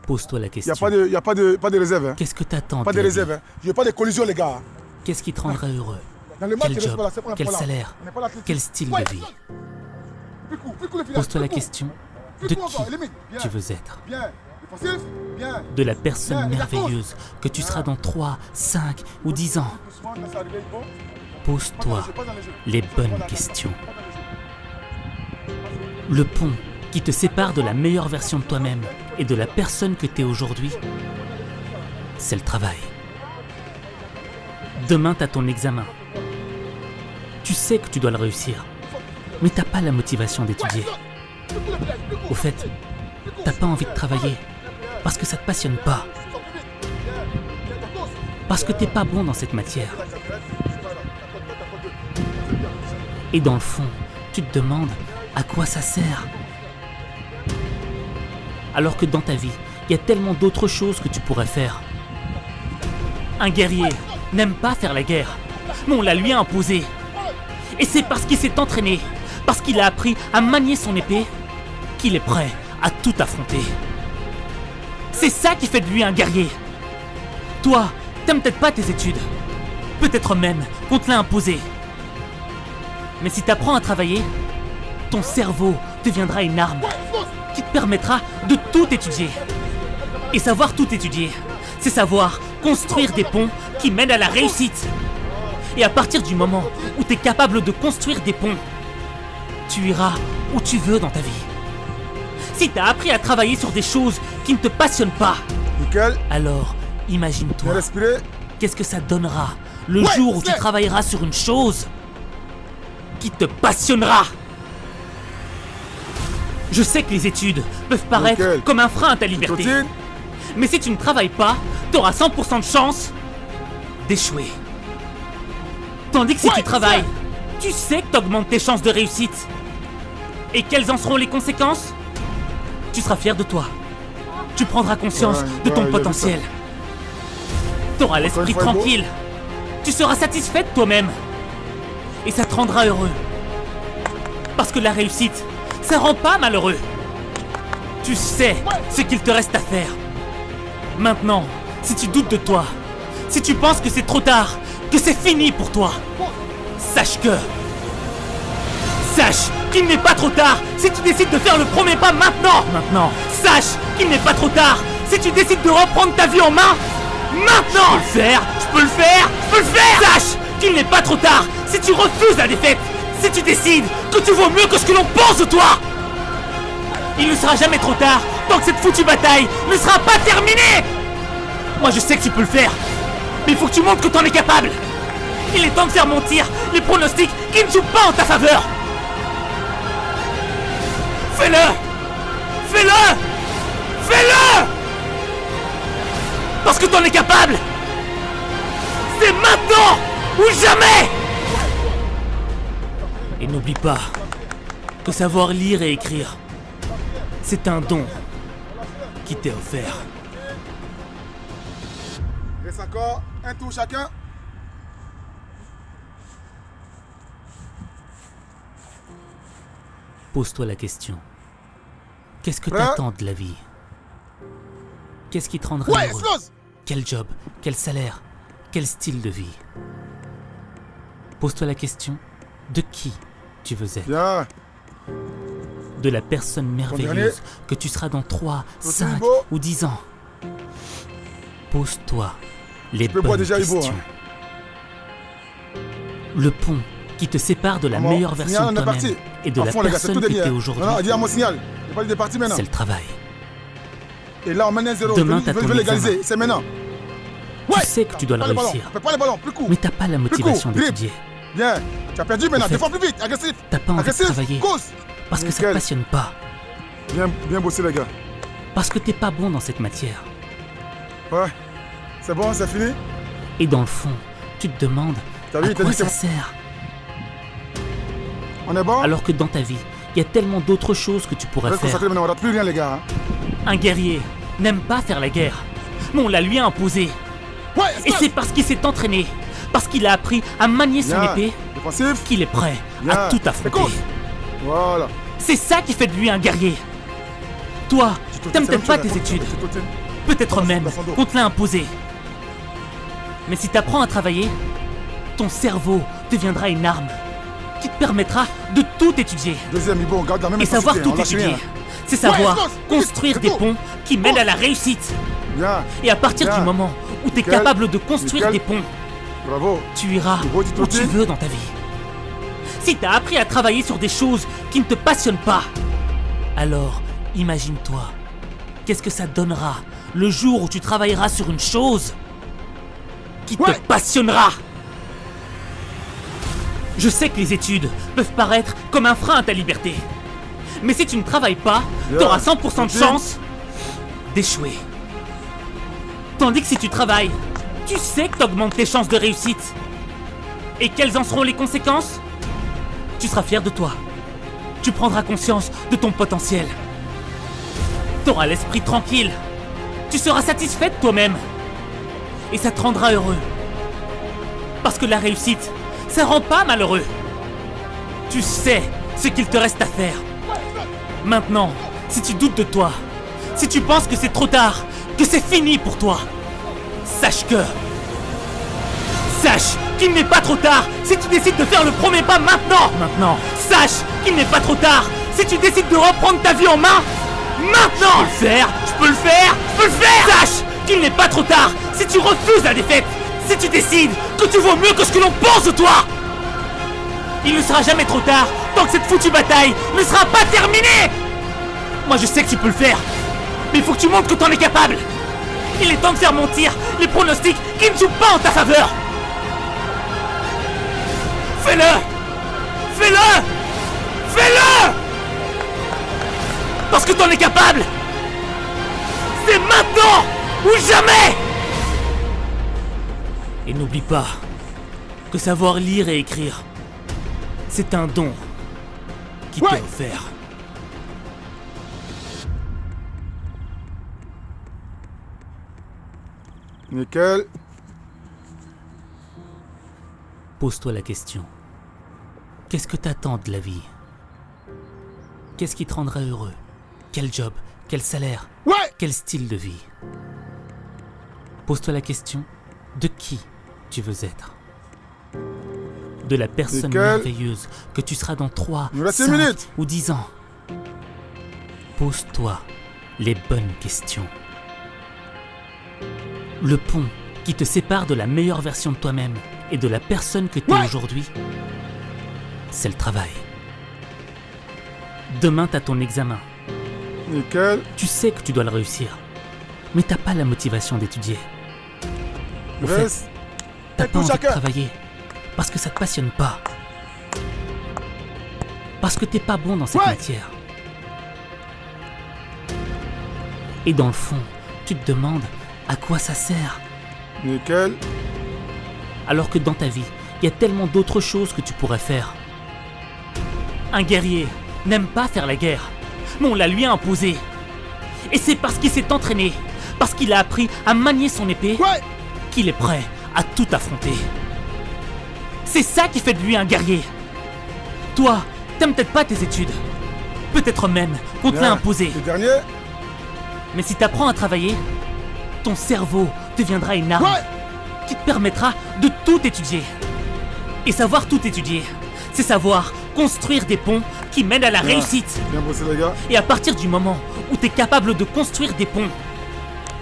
Pose-toi la Il question. n'y a pas de réserve. Hein. Qu'est-ce que t'attends Pas de de la réserve. vie? Hein. Je veux pas de collision, les gars. Qu'est-ce qui te rendra heureux? Dans le match, Quel je reste job? pas là, c'est pas là, Quel pas là. salaire? On n'est pas là, c'est- Quel style Ouais, de vie? plus court, le final, Pose-toi la plus court. question. Plus De court qui encore, élimine. Bien, tu veux être? bien. Défensif, bien. De la personne Bien, merveilleuse que tu seras dans 3, 5 ou 10 ans. Doucement, quand ça arrive, bon. Pose-toi Pas dans le jeu. les bonnes questions. Le pont qui te sépare de la meilleure version de toi-même et de la personne que tu es aujourd'hui, c'est le travail. Demain, tu as ton examen. Tu sais que tu dois le réussir, mais t'as pas la motivation d'étudier. Au fait, t'as pas envie de travailler parce que ça te passionne pas. Parce que t'es pas bon dans cette matière. Et dans le fond, tu te demandes à quoi ça sert. Alors que dans ta vie, il y a tellement d'autres choses que tu pourrais faire. Un guerrier n'aime pas faire la guerre, mais on la lui a imposée. Et c'est parce qu'il s'est entraîné, parce qu'il a appris à manier son épée, qu'il est prêt à tout affronter. C'est ça qui fait de lui un guerrier. Toi, t'aimes peut-être pas tes études. Peut-être même qu'on te l'a imposé. Mais si t'apprends à travailler, ton cerveau deviendra une arme qui te permettra de tout étudier. Et savoir tout étudier, c'est savoir construire des ponts qui mènent à la réussite. Et à partir du moment où tu es capable de construire des ponts, tu iras où tu veux dans ta vie. Si tu as appris à travailler sur des choses qui ne te passionnent pas, Nickel. alors Bien imagine-toi, respirer. qu'est-ce que ça donnera le Ouais, jour où tu c'est- travailleras sur une chose qui te passionnera. Je sais que les études peuvent paraître Nickel. comme un frein à ta liberté. Totine. Mais si tu ne travailles pas, tu auras 100% de chance d'échouer. Tandis que si Ouais, tu travailles, tu sais que tu augmentes tes chances de réussite. Et quelles en seront les conséquences? Tu seras fier de toi. Tu prendras conscience de ton ouais, potentiel. Tu auras l'esprit une fois, beau. tranquille. Tu seras satisfait de toi-même. Et ça te rendra heureux. Parce que la réussite, ça rend pas malheureux. Tu sais ce qu'il te reste à faire. Maintenant, si tu doutes de toi, si tu penses que c'est trop tard, que c'est fini pour toi, sache qu'il n'est pas trop tard si tu décides de faire le premier pas maintenant. Sache qu'il n'est pas trop tard si tu décides de reprendre ta vie en main. Maintenant. Je peux le faire. Sache qu'il n'est pas trop tard si tu refuses la défaite, si tu décides que tu vaux mieux que ce que l'on pense de toi. Il ne sera jamais trop tard tant que cette foutue bataille ne sera pas terminée. Moi je sais que tu peux le faire, mais il faut que tu montres que t'en es capable. Il est temps de faire mentir les pronostics qui ne jouent pas en ta faveur. Fais-le. Parce que t'en es capable. C'est maintenant ou jamais. Et n'oublie pas que savoir lire et écrire, c'est un don qui t'est offert. Reste encore un tour chacun. Pose-toi la question. Qu'est-ce que Prêt? t'attends de la vie? Qu'est-ce qui te rendra Ouais, heureux? explose. Quel job? Quel salaire? Quel style de vie? Pose-toi la question de qui tu veux être. Bien. De la personne dernier. merveilleuse que tu seras dans 3, 5 Ibo. ou 10 ans. Pose-toi les peux boire bonnes déjà Ibo, questions. Le pont qui te sépare de la Comment meilleure Signal, version on de est toi-même parti. et de À la fond, les gars, c'est personne tout que dernier. tu es Non, aujourd'hui, non, dis à mon signal. Il pas de parti maintenant. c'est le travail. Et là, on mène un 0. Demain, Je t'as veux ton légaliser. examen. C'est maintenant. Tu sais que tu dois le Pas les ballons. réussir, Fais pas les ballons. Plus court. mais t'as pas la motivation grip. d'étudier. Bien. Tu as perdu maintenant. Au fait, Défends plus vite. Agressif. T'as pas envie de Agressif. travailler Cause. parce que ça te Nickel. passionne pas, Bien bossé, les gars. parce que t'es pas bon dans cette matière. Ouais. C'est bon, c'est fini. Et dans le fond, tu te demandes T'as vu, à t'as quoi dit, ça c'est sert. On est bon. Alors que dans ta vie, il y a tellement d'autres choses que tu pourrais Reste faire. concentré maintenant. On rate plus rien, les gars. hein. Un guerrier n'aime pas faire la guerre, mais on la lui a imposée. Ouais, Et c'est parce qu'il s'est entraîné, parce qu'il a appris à manier son Bien. épée, Défensif. qu'il est prêt Bien. à tout Et affronter. course. Voilà. C'est ça qui fait de lui un guerrier. Toi, t'aimes c'est peut-être pas la même tes chose, études. tu trottines. Peut-être même dans son dos. qu'on te l'a imposé. Mais si t'apprends à travailler, ton cerveau deviendra une arme qui te permettra de tout étudier. Deuxième niveau, on garde la même Et savoir intensité, on tout lâche étudier, rien. c'est savoir Ouais, construire c'est des tout. ponts qui mènent à la réussite. Bien, Et à partir Bien. du moment où tu es Nickel. capable de construire Nickel. des ponts, bravo. tu iras Gros, tu où tu trottines. veux dans ta vie. Si tu as appris à travailler sur des choses qui ne te passionnent pas, alors imagine-toi, qu'est-ce que ça donnera le jour où tu travailleras sur une chose qui te Ouais. passionnera. Je sais que les études peuvent paraître comme un frein à ta liberté. Mais si tu ne travailles pas, Bien. tu auras 100% de Trottine. chance d'échouer. Tandis que si tu travailles, tu sais que tu augmentes tes chances de réussite. Et quelles en seront les conséquences? Tu seras fier de toi. Tu prendras conscience de ton potentiel. Tu auras l'esprit tranquille. Tu seras satisfait de toi-même. Et ça te rendra heureux. Parce que la réussite, ça rend pas malheureux. Tu sais ce qu'il te reste à faire. Maintenant, si tu doutes de toi, si tu penses que c'est trop tard, que c'est fini pour toi, sache qu'il n'est pas trop tard si tu décides de faire le premier pas maintenant. Sache qu'il n'est pas trop tard si tu décides de reprendre ta vie en main. Maintenant. Je peux le faire. Sache qu'il n'est pas trop tard si tu refuses la défaite. Si tu décides que tu vaux mieux que ce que l'on pense de toi. Il ne sera jamais trop tard tant que cette foutue bataille ne sera pas terminée. Moi je sais que tu peux le faire, mais il faut que tu montres que t'en es capable. Il est temps de faire mentir les pronostics qui ne jouent pas en ta faveur. Fais-le. Parce que t'en es capable. C'est maintenant ou jamais. Et n'oublie pas que savoir lire et écrire, c'est un don qui t'est offert. Nickel. Pose-toi la question. Qu'est-ce que t'attends de la vie? Qu'est-ce qui te rendra heureux? Quel job? Quel salaire? Ouais. Quel style de vie? Pose-toi la question de qui tu veux être. De la personne Nickel. merveilleuse que tu seras dans 3, Il nous reste 5 6 minutes. ou 10 ans. Pose-toi les bonnes questions. Le pont qui te sépare de la meilleure version de toi-même et de la personne que tu es aujourd'hui, c'est le travail. Demain, t'as ton examen. Nickel. Tu sais que tu dois le réussir, mais t'as pas la motivation d'étudier. Au fait, Reste. t'as Et pas tout envie de chacun. travailler parce que ça te passionne pas. Parce que t'es pas bon dans cette matière. Et dans le fond, tu te demandes à quoi ça sert. Nickel. Alors que dans ta vie, il y a tellement d'autres choses que tu pourrais faire. Un guerrier n'aime pas faire la guerre, mais on la lui a imposée. Et c'est parce qu'il s'est entraîné, parce qu'il a appris à manier son épée, qu'il est prêt à tout affronter. C'est ça qui fait de lui un guerrier. Toi, t'aimes peut-être pas tes études. Peut-être même qu'on te l'a Bien. imposé. Le dernier. Mais si t'apprends à travailler, ton cerveau deviendra une arme qui te permettra de tout étudier. Et savoir tout étudier, c'est savoir construire des ponts qui mènent à la Bien. réussite. Bien bossé les gars. Et à partir du moment où tu es capable de construire des ponts,